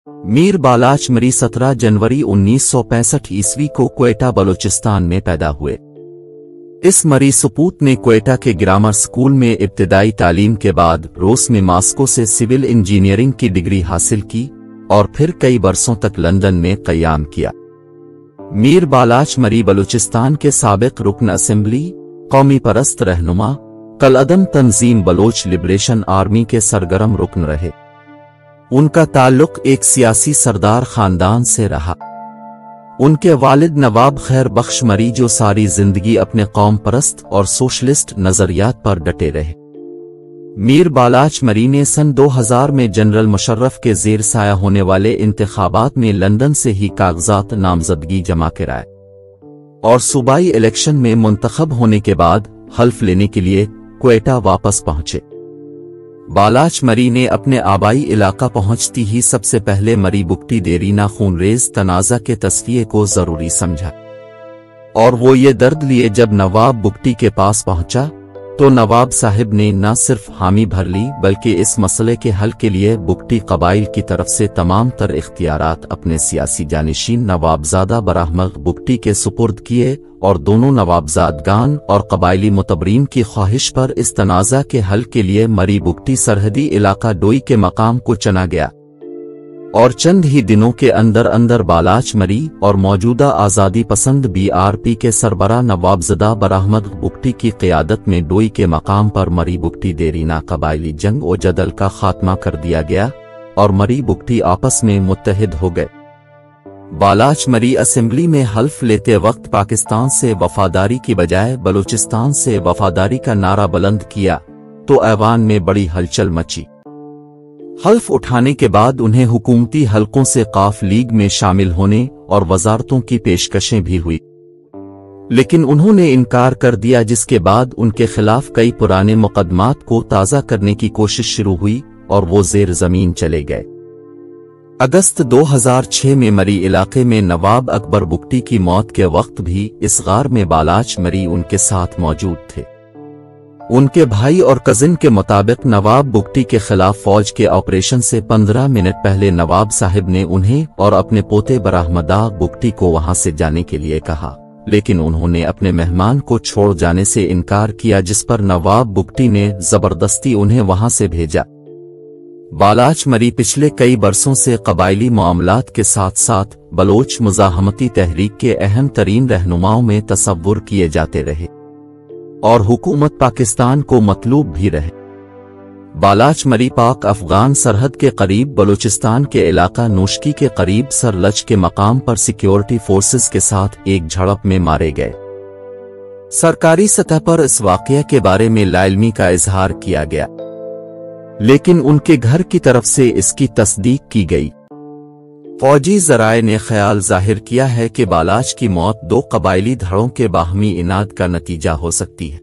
मीर बालाच मरी 17 जनवरी 1965 ईस्वी को क्वेटा बलूचिस्तान में पैदा हुए। इस मरी सपूत ने क्वेटा के ग्रामर स्कूल में इब्तिदाई तालीम के बाद रूस में मास्को से सिविल इंजीनियरिंग की डिग्री हासिल की और फिर कई बरसों तक लंदन में क़याम किया। मीर बालाच मरी बलूचिस्तान के साबिक रुकन असेंबली, कौमी परस्त रहनुमा, कलअदम तंजीम बलोच लिबरेशन आर्मी के सरगर्म रुकन रहे। उनका ताल्लुक एक सियासी सरदार खानदान से रहा। उनके वालिद नवाब खैर बख्श मरी जो सारी जिंदगी अपने कौम परस्त और सोशलिस्ट नजरियात पर डटे रहे। मीर बालाच मरी ने सन 2000 में जनरल मुशर्रफ के ज़ेर साया होने वाले इंतखाबात में लंदन से ही कागजात नामजदगी जमा कराए और सूबाई इलेक्शन में मुंतखब होने के बाद हल्फ लेने के लिए क्वेटा वापस पहुंचे। बालाच मरी ने अपने आबाई इलाका पहुंचती ही सबसे पहले मरी बुगटी देरीना खूनरेज तनाज़ा के तस्फिये को जरूरी समझा और वो ये दर्द लिए जब नवाब बुगटी के पास पहुंचा तो नवाब साहिब ने न सिर्फ हामी भर ली बल्कि इस मसले के हल के लिए बुगटी कबाइल की तरफ से तमाम तर इख्तियारात अपने सियासी जानिशीन नवाबजादा बराहमग बुगटी के सुपुर्द किए और दोनों नवाबजादगान और कबायली मुतबरीन की ख्वाहिश पर इस तनाज़ा के हल के लिए मरी बुगटी सरहदी इलाका डोई के मकाम को चुना गया और चंद ही दिनों के अंदर अंदर बालाच मरी और मौजूदा आज़ादी पसंद BRP के सरबरा नवाबज़दा बराहमद बुगटी की क़यादत में डोई के मकाम पर मरी बुगटी देरीना कबायली जंग और जदल का खात्मा कर दिया गया और मरी बुगटी आपस में मुत्तहिद हो गए। बालाच मरी असेंबली में हल्फ लेते वक्त पाकिस्तान से वफादारी की बजाय बलूचिस्तान से वफादारी का नारा बुलंद किया तो ऐवान में बड़ी हलचल मची। हल्फ उठाने के बाद उन्हें हुकूमती हलकों से काफ लीग में शामिल होने और वजारतों की पेशकशें भी हुई, लेकिन उन्होंने इनकार कर दिया, जिसके बाद उनके खिलाफ कई पुराने मुकदमात को ताज़ा करने की कोशिश शुरू हुई और वो ज़ेर ज़मीन चले गए। अगस्त 2006 में मरी इलाके में नवाब अकबर बुगटी की मौत के वक्त भी इस गार में बालाच मरी उनके साथ मौजूद थे। उनके भाई और कजिन के मुताबिक नवाब बुगटी के खिलाफ फौज के ऑपरेशन से 15 मिनट पहले नवाब साहिब ने उन्हें और अपने पोते बराहमदा बुगटी को वहां से जाने के लिए कहा, लेकिन उन्होंने अपने मेहमान को छोड़ जाने से इनकार किया, जिस पर नवाब बुगटी ने जबरदस्ती उन्हें वहां से भेजा। बालाच मरी पिछले कई बरसों से कबायली मामलात के साथ साथ बलोच मुजाहमती तहरीक के अहम तरीन रहनुमाओं में तसव्वुर किए जाते रहे और हुकूमत पाकिस्तान को मतलूब भी रहे। बालाच मरी पाक अफगान सरहद के करीब बलूचिस्तान के इलाका नोशकी के करीब सरलज के मकाम पर सिक्योरिटी फोर्सेस के साथ एक झड़प में मारे गए। सरकारी सतह पर इस वाक़या के बारे में लाइल्मी का इजहार किया गया, लेकिन उनके घर की तरफ से इसकी तस्दीक की गई। फौजी ज़राए ने ख्याल जाहिर किया है कि बालाच की मौत दो कबायली धड़ों के बाहमी इनाद का नतीजा हो सकती है।